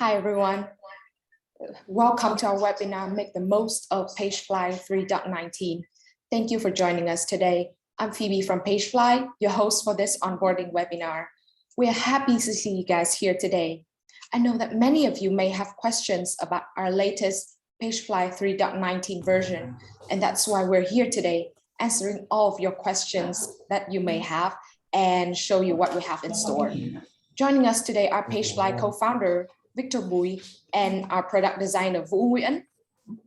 Hi, everyone. Welcome to our webinar, Make the Most of PageFly 3.19. Thank you for joining us today. I'm Phoebe from PageFly, your host for this onboarding webinar. We are happy to see you guys here today. I know that many of you may have questions about our latest PageFly 3.19 version, and that's why we're here today, answering all of your questions that you may have and show you what we have in store. Joining us today are PageFly co-founder Victor Bui and our product designer Vũ Nguyễn.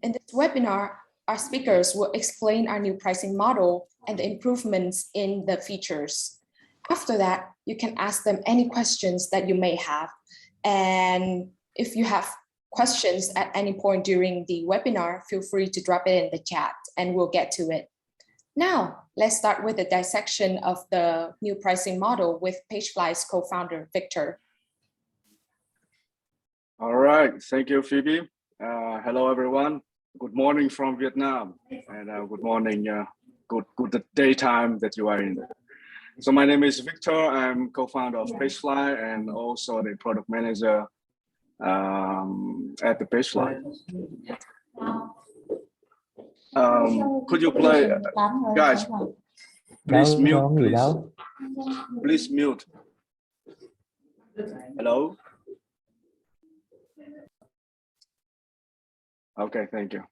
In this webinar, our speakers will explain our new pricing model and the improvements in the features. After that, you can ask them any questions that you may have. And if you have questions at any point during the webinar, feel free to drop it in the chat and we'll get to it. Now, let's start with the dissection of the new pricing model with PageFly's co-founder, Victor. All right, thank you, Phoebe. Hello, everyone. Good morning from Vietnam, and good morning, good daytime that you are in. So my name is Victor. I'm co-founder of PageFly and also the product manager at the PageFly. Could you play, guys? Please mute, please mute. Hello. Okay, thank you.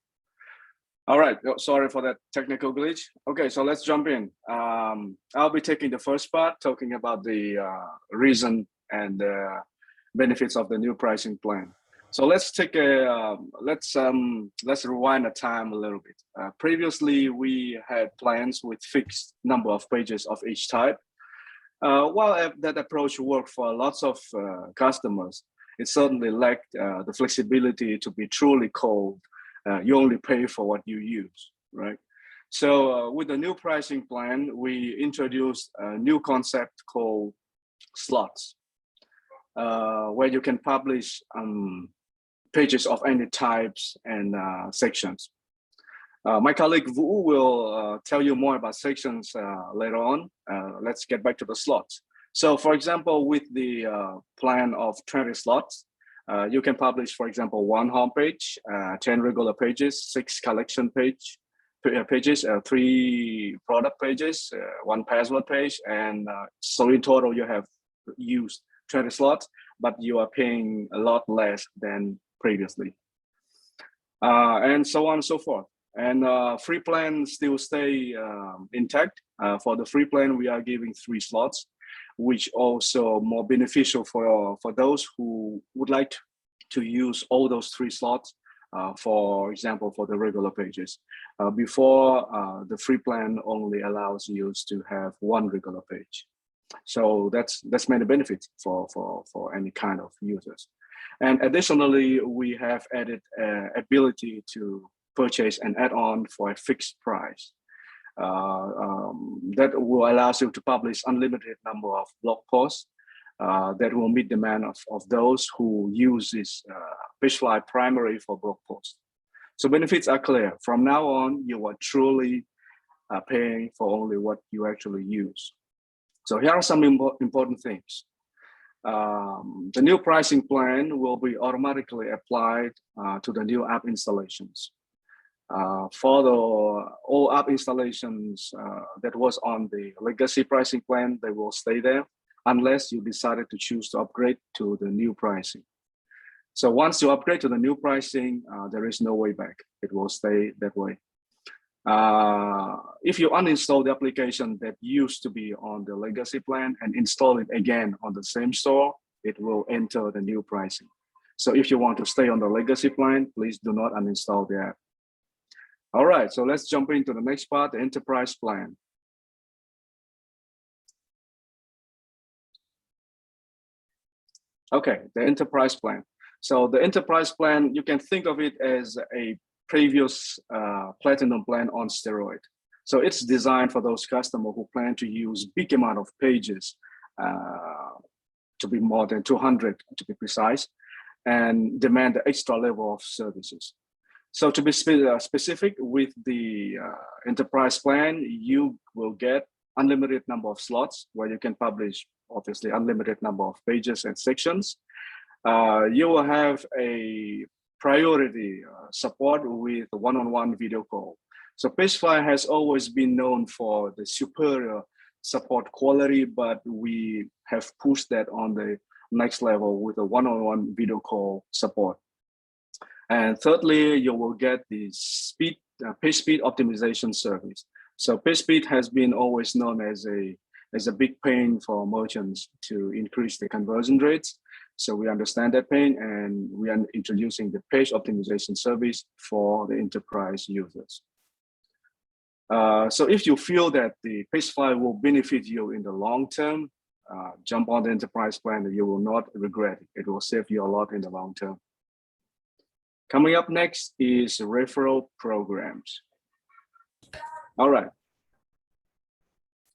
All right, sorry for that technical glitch. Okay, so let's jump in. I'll be taking the first part, talking about the reason and the benefits of the new pricing plan. So let's take a let's rewind the time a little bit. Previously, we had plans with fixed number of pages of each type. While that approach worked for lots of customers, it certainly lacked the flexibility to be truly called. You only pay for what you use, right? So with the new pricing plan, we introduced a new concept called slots, where you can publish pages of any types and sections. My colleague Vũ will tell you more about sections later on. Let's get back to the slots. So for example, with the plan of 20 slots, you can publish, for example, 1 homepage, 10 regular pages, 6 collection pages, 3 product pages, 1 password page. And so in total, you have used 20 slots, but you are paying a lot less than previously. And so on and so forth. And free plan still stay intact. For the free plan, we are giving 3 slots, which also more beneficial for those who would like to use all those 3 slots, for example, for the regular pages. Before, the free plan only allows you to have 1 regular page. So that's many benefits for any kind of users. And additionally, we have added ability to purchase an add-on for a fixed price. That will allow you to publish unlimited number of blog posts that will meet demand of those who use this PageFly primary for blog posts. So benefits are clear. From now on, you are truly paying for only what you actually use. So here are some important things. The new pricing plan will be automatically applied to the new app installations. For all app installations that was on the legacy pricing plan, they will stay there unless you decided to choose to upgrade to the new pricing. So once you upgrade to the new pricing, there is no way back. It will stay that way. If you uninstall the application that used to be on the legacy plan and install it again on the same store, it will enter the new pricing. So if you want to stay on the legacy plan, please do not uninstall the app. All right, so let's jump into the next part, the enterprise plan. Okay, the enterprise plan. So the enterprise plan, you can think of it as a previous platinum plan on steroid. So it's designed for those customers who plan to use big amount of pages, to be more than 200 to be precise, and demand the extra level of services. So to be specific, with the enterprise plan, you will get unlimited number of slots where you can publish, obviously, unlimited number of pages and sections. you will have a priority support with one-on-one video call. So PageFly has always been known for the superior support quality, but we have pushed that on the next level with a one-on-one video call support. And thirdly, you will get the page speed optimization service. So page speed has been always known as a big pain for merchants to increase the conversion rates. So we understand that pain, and we are introducing the page optimization service for the enterprise users. So if you feel that the PageFly will benefit you in the long term, jump on the enterprise plan. You will not regret it. It will save you a lot in the long term. Coming up next is referral programs. All right.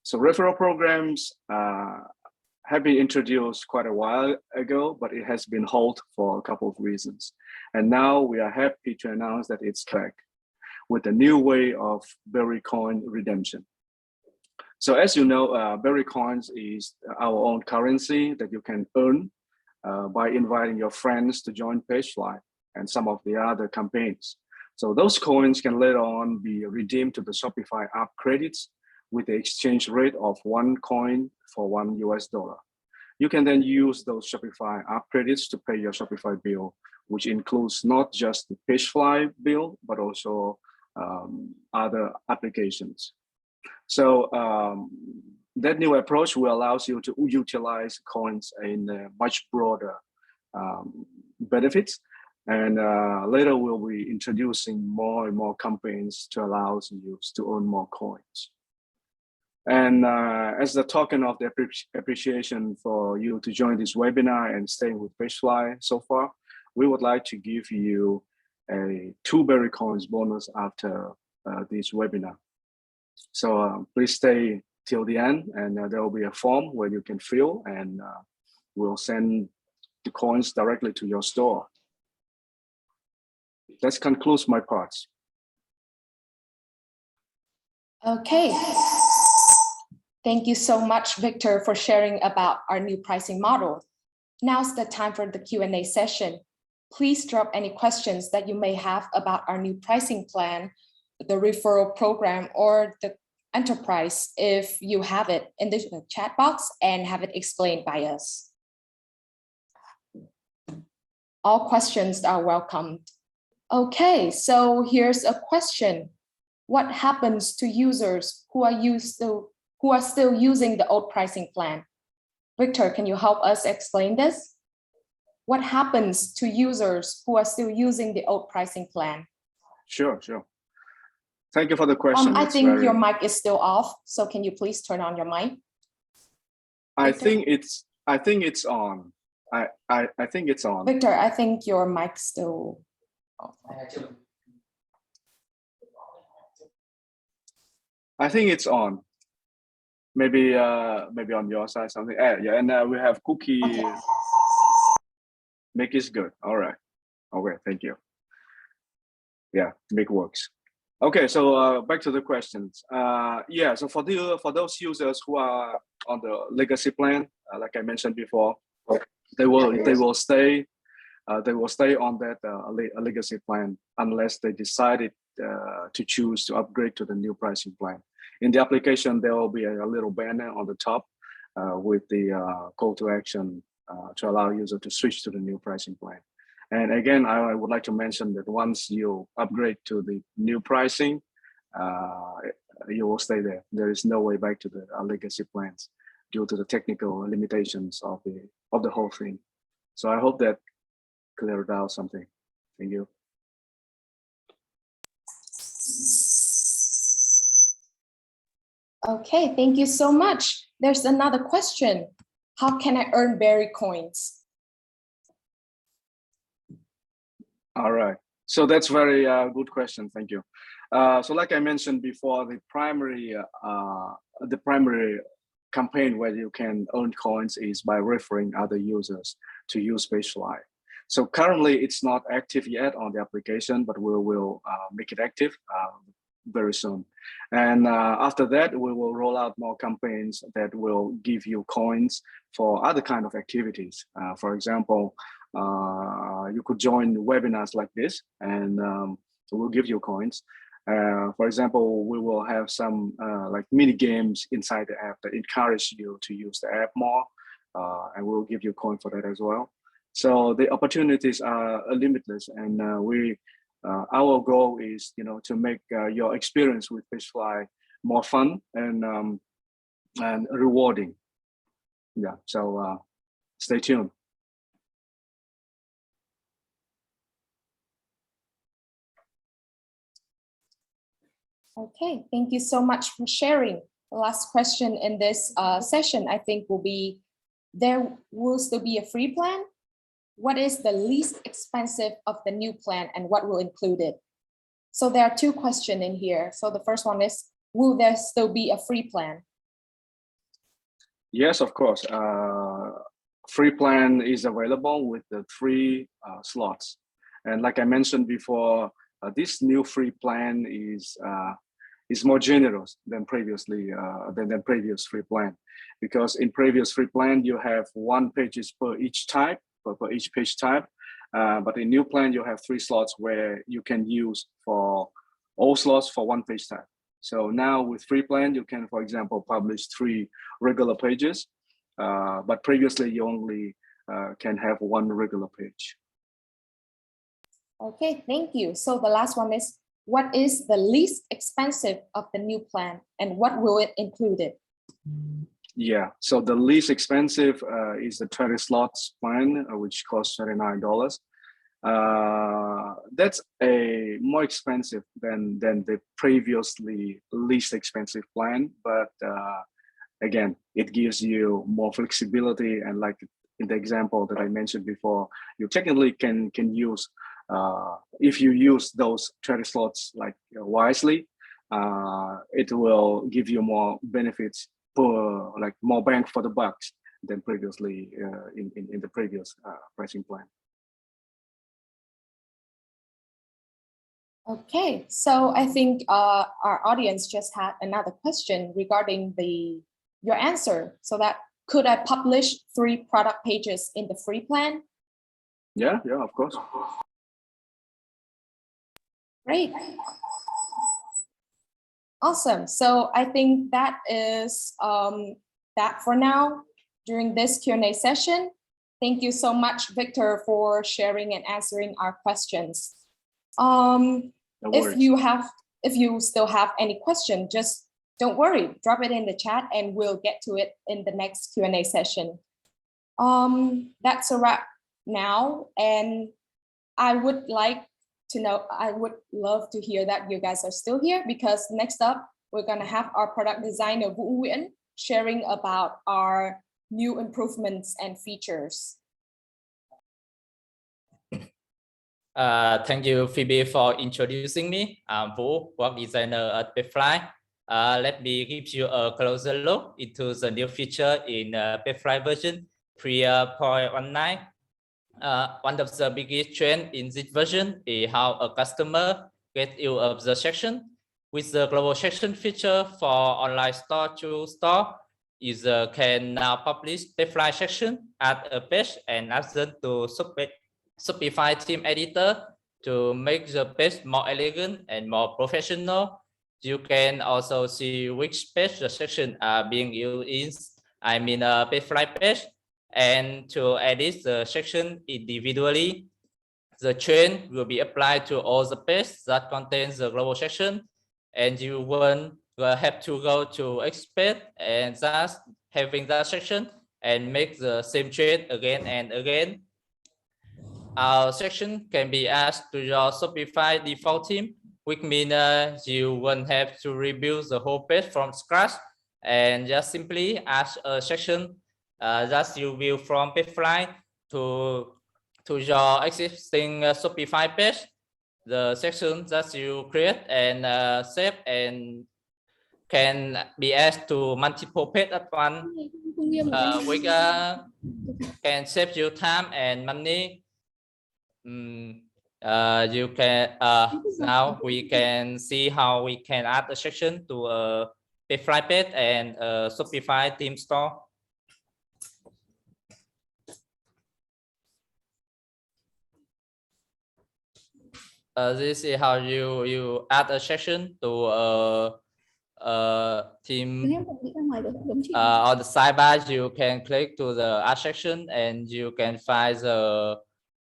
So referral programs have been introduced quite a while ago, but it has been halted for a couple of reasons. And now we are happy to announce that it's back with a new way of Berry Coin redemption. So as you know, Berry Coins is our own currency that you can earn by inviting your friends to join PageFly and some of the other campaigns. So those coins can later on be redeemed to the Shopify app credits with the exchange rate of 1 coin for $1. You can then use those Shopify app credits to pay your Shopify bill, which includes not just the PageFly bill, but also other applications. So that new approach will allow you to utilize coins in much broader benefits. And later we'll be introducing more and more campaigns to allow you to earn more coins. And as a token of the appreciation for you to join this webinar and staying with PageFly so far, we would like to give you a 2 Berry Coins bonus after this webinar. So please stay till the end, and there will be a form where you can fill, and we'll send the coins directly to your store. That concludes my parts. Okay. Thank you so much, Victor, for sharing about our new pricing model. Now's the time for the Q&A session. Please drop any questions that you may have about our new pricing plan, the referral program, or the enterprise if you have it in the chat box and have it explained by us. All questions are welcomed. Okay, so here's a question. What happens to users who are still using the old pricing plan? Victor, can you help us explain this? What happens to users who are still using the old pricing plan? Sure. Thank you for the question. I think your mic is still off, so can you please turn on your mic? I think it's on. I think it's on. Victor, I think your mic's still off. I think it's on. Maybe on your side something. Yeah, and we have Cookie. Okay. Make is good. All right. Okay, thank you. Yeah, make works. Okay, so back to the questions. Yeah, so for those users who are on the legacy plan, like I mentioned before, they will stay on that legacy plan unless they decided to choose to upgrade to the new pricing plan. In the application, there will be a little banner on the top with the call to action to allow users to switch to the new pricing plan. And again, I would like to mention that once you upgrade to the new pricing, you will stay there. There is no way back to the legacy plans due to the technical limitations of the whole thing. So I hope that cleared out something. Thank you. Okay, thank you so much. There's another question. How can I earn Berry Coins? All right, so that's very good question. Thank you. So like I mentioned before, the primary campaign where you can earn coins is by referring other users to use PageFly. So currently it's not active yet on the application, but we will make it active very soon. And after that, we will roll out more campaigns that will give you coins for other kind of activities. For example, you could join webinars like this, and we'll give you coins. For example, we will have some like mini games inside the app that encourage you to use the app more, and we'll give you a coin for that as well. So the opportunities are limitless, and our goal is, to make your experience with PageFly more fun and rewarding. Yeah. So stay tuned. Okay, thank you so much for sharing. The last question in this session, I think, will be, there will still be a free plan? What is the least expensive of the new plan and what will include it? So there are two questions in here. So the first one is, will there still be a free plan? Yes, of course. Free plan is available with the 3 slots. And like I mentioned before, this new free plan is more generous than previously than previous free plan, because in previous free plan you have 1 pages per each type, per each page type, but in new plan you have 3 slots where you can use for all slots for 1 page type. So now with free plan you can, for example, publish 3 regular pages, but previously you only can have 1 regular page. Okay, thank you. So the last one is, what is the least expensive of the new plan and what will it include it? Yeah, so the least expensive is the 20 slots plan, which costs $39. That's a more expensive than the previously least expensive plan, but again, it gives you more flexibility, and like in the example that I mentioned before, you technically can use, if you use those 20 slots like wisely, it will give you more benefits, for like more bang for the bucks than previously in the previous pricing plan. Okay, so I think our audience just had another question regarding your answer. So that, could I publish 3 product pages in the free plan? Yeah, of course. Great. Awesome. So I think that is that for now during this Q&A session. Thank you so much, Victor, for sharing and answering our questions. No if you still have any question, just don't worry, drop it in the chat and we'll get to it in the next Q&A session. That's a wrap now, and I would love to hear that you guys are still here, because next up we're going to have our product designer Vũ Nguyễn sharing about our new improvements and features. Thank you, Phoebe, for introducing me. I'm Vũ, web designer at PageFly. Let me give you a closer look into the new feature in PageFly version 3.19. One of the biggest trends in this version is how a customer gets view of the section. With the global section feature for online store to store, user can now publish PageFly section, add a page, and ask them to Shopify theme editor to make the page more elegant and more professional. You can also see which page the section are being used in, PageFly page, and to edit the section individually. The change will be applied to all the pages that contains the global section, and you won't have to go to expert and just having that section and make the same change again and again. Our section can be added to your Shopify default theme, which means you won't have to rebuild the whole page from scratch, and just simply add a section that you view from PageFly to your existing Shopify page. The section that you create and save and can be added to multiple pages at once, which can save you time and money. You can now we can see how we can add a section to a PageFly page and a Shopify theme store. this is how you add a section to a team. On the sidebar, you can click to the add section and you can find the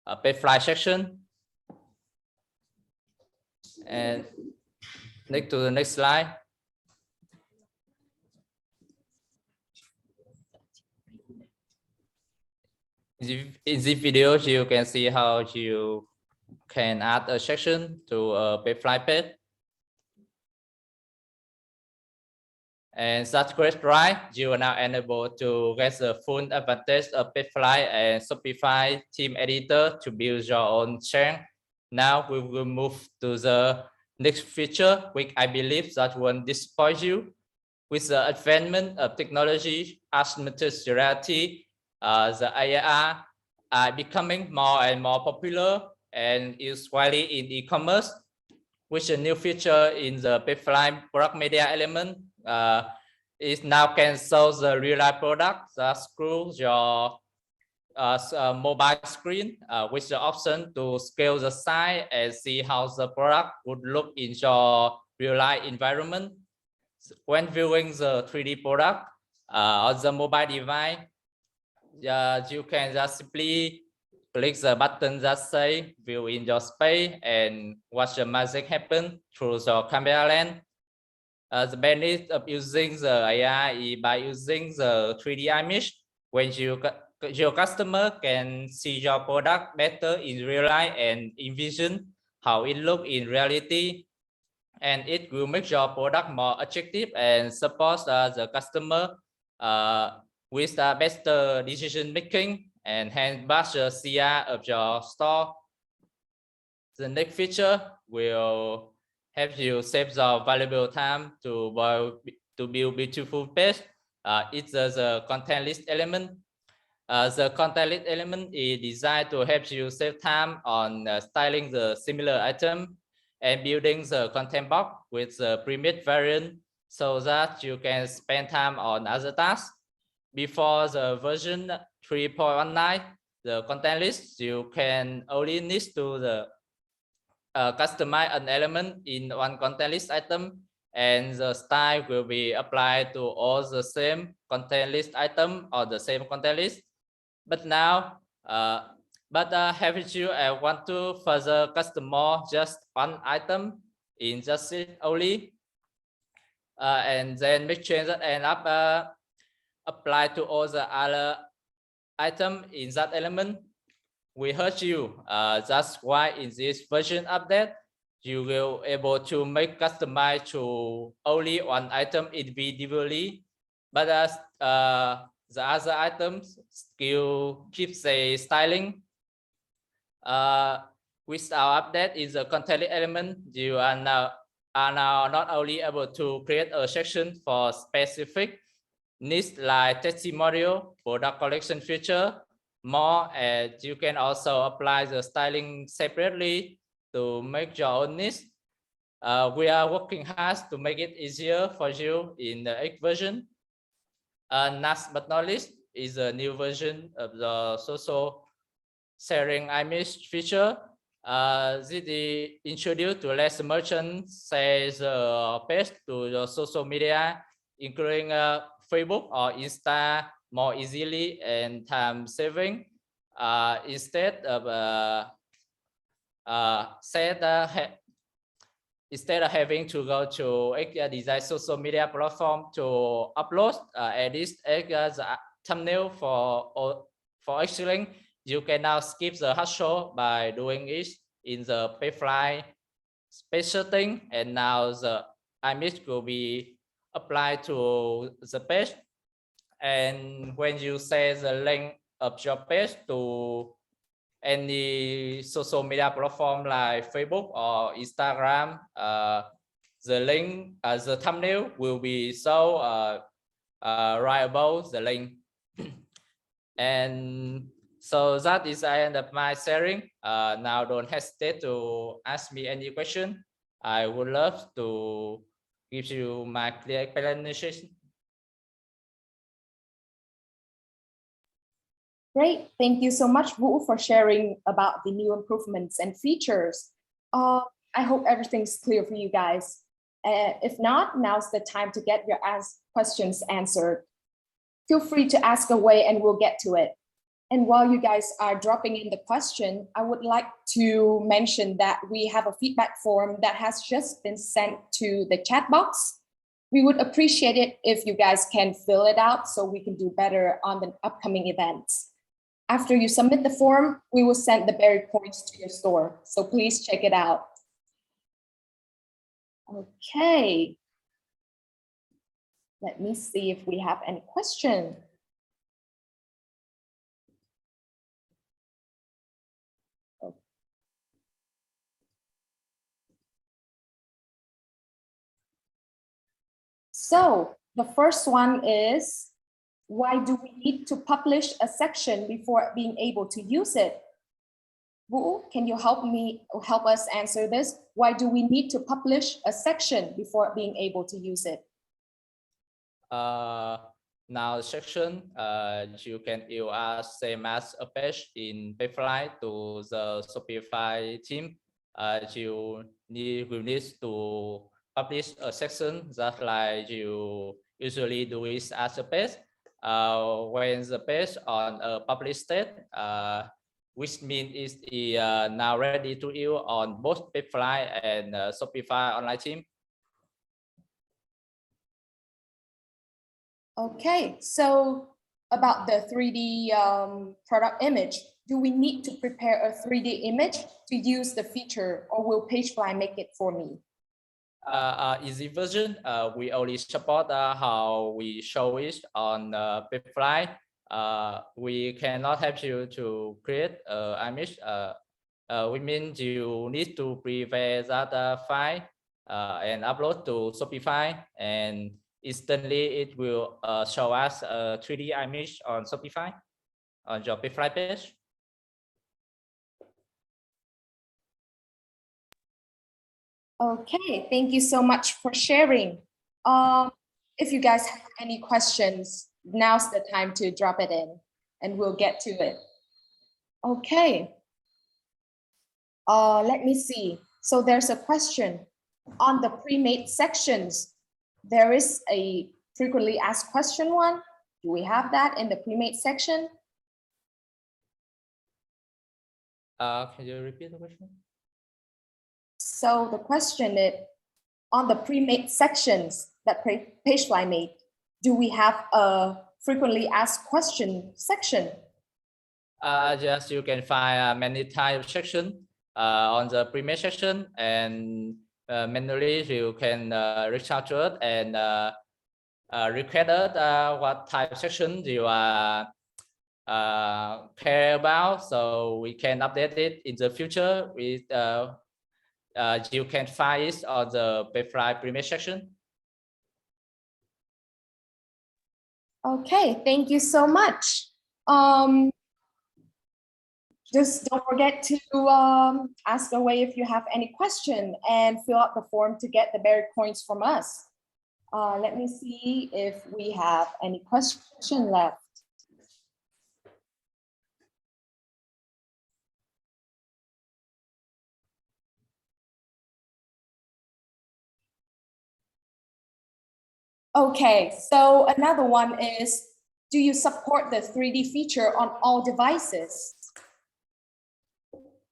PageFly section. And next to the next slide. In this video, you can see how you can add a section to a PageFly page. And that's great, right? You are now enabled to get the full advantage of PageFly and Shopify theme editor to build your own chain. Now we will move to the next feature, which I believe that won't disappoint you. With the advancement of technology, augmented reality, the AR are becoming more and more popular and used widely in e-commerce. With a new feature in the PageFly product media element, it now can show the real-life product that screws your mobile screen with the option to scale the size and see how the product would look in your real-life environment. When viewing the 3D product on the mobile device, you can just simply click the button that says view in your space and watch the magic happen through your camera lens. The benefit of using the AI is by using the 3D image, when your customer can see your product better in real life and envision how it looks in reality. And it will make your product more attractive and support the customer with better decision making and hence boost the CR of your store. The next feature will help you save your valuable time to build beautiful page. It's the content list element. The content list element is designed to help you save time on styling the similar item and building the content box with the premium variant so that you can spend time on other tasks. Before the version 3.19, the content list, you can only need to customize an element in one content list item, and the style will be applied to all the same content list item or the same content list. But now, haven't you want to further customize just one item in just it only, and then make changes and apply to all the other items in that element? We heard you. That's why in this version update, you will able to make customize to only one item individually, but the other items still keep the styling. With our update in the content element, you are now not only able to create a section for specific needs like testimonial, product collection feature, more, and you can also apply the styling separately to make your own needs. We are working hard to make it easier for you in the 8th version. Last but not least is a new version of the social sharing image feature. This is introduced to let merchants share the page to the social media, including Facebook or Insta, more easily and time saving. Instead of having to go to a design social media platform to upload edit the thumbnail for Excellent, you can now skip the hassle by doing it in the PageFly page setting, and now the image will be applied to the page. And when you say the link of your page to any social media platform like Facebook or Instagram, the link, the thumbnail will be shown right above the link. And so that is the end of my sharing. Now don't hesitate to ask me any question. I would love to give you my clear explanation. Great. Thank you so much, Vũ, for sharing about the new improvements and features. I hope everything's clear for you guys. If not, now's the time to get your questions answered. Feel free to ask away and we'll get to it. And while you guys are dropping in the question, I would like to mention that we have a feedback form that has just been sent to the chat box. We would appreciate it if you guys can fill it out so we can do better on the upcoming events. After you submit the form, we will send the buried coins to your store. So please check it out. Okay. Let me see if we have any question. So the first one is, why do we need to publish a section before being able to use it? Vũ, can you help us answer this? Why do we need to publish a section before being able to use it? Now section, you can use as same as a page in PageFly to the Shopify team. You will need to publish a section just like you usually do it as a page. When the page on a published state, which means it's now ready to use on both PageFly and Shopify online team. Okay, so about the 3D product image, do we need to prepare a 3D image to use the feature, or will PageFly make it for me? Easy version, we only support how we show it on PageFly. We cannot help you to create an image. We mean you need to prepare that file and upload to Shopify, and instantly it will show us a 3D image on Shopify on your PageFly page. Okay, thank you so much for sharing. If you guys have any questions, now's the time to drop it in and we'll get to it. Okay. Let me see. So there's a question on the pre-made sections. There is a frequently asked question one. Do we have that in the pre-made section? Can you repeat the question? So the question is, on the pre-made sections that PageFly made, do we have a frequently asked question section? Yes, you can find many types of section on the pre-made section, and manually you can reach out to it and request what type of section you are care about, so we can update it in the future. With you can find it on the PageFly pre-made section. Okay, thank you so much. Just don't forget to ask away if you have any question and fill out the form to get the buried coins from us. Let me see if we have any question left. Okay, so another one is, do you support the 3D feature on all devices?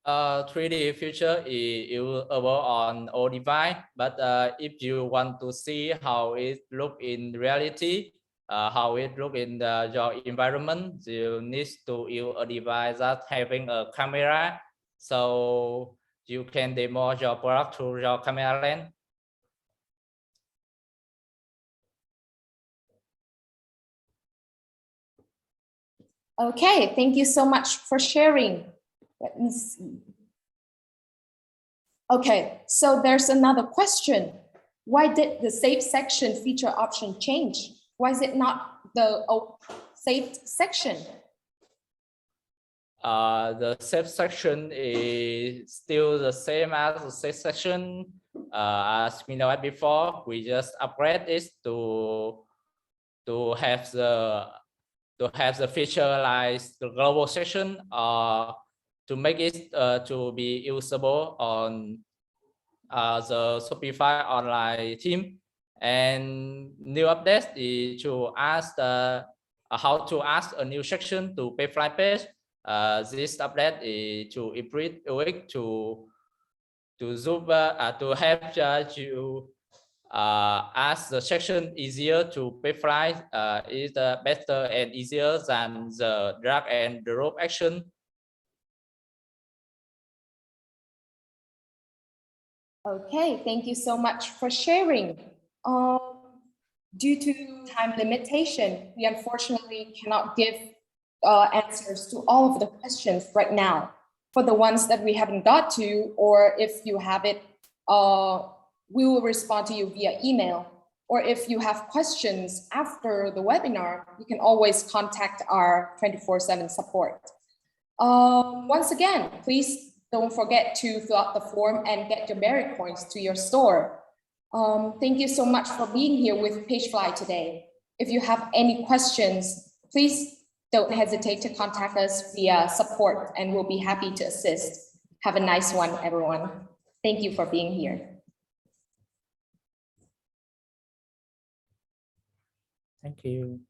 3D feature is available on all device, but if you want to see how it look in reality, how it look in your environment, you need to use a device that having a camera, so you can demo your product through your camera lens. Okay, thank you so much for sharing. Let me see. Okay, so there's another question. Why did the saved section feature option change? Why is it not the saved section? The saved section is still the same as the saved section. As we know before, we just upgrade it to have the feature like the global section, to make it to be usable on the Shopify online team. And new update is to ask how to ask a new section to PageFly page. This update is to improve UX to help you ask the section easier to PageFly is better and easier than the drag and drop action. Okay, thank you so much for sharing. Due to time limitation, we unfortunately cannot give answers to all of the questions right now. For the ones that we haven't got to, or if you have it, we will respond to you via email. Or if you have questions after the webinar, you can always contact our 24/7 support. Once again, please don't forget to fill out the form and get your merit points to your store. Thank you so much for being here with PageFly today. If you have any questions, please don't hesitate to contact us via support and we'll be happy to assist. Have a nice one, everyone. Thank you for being here. Thank you.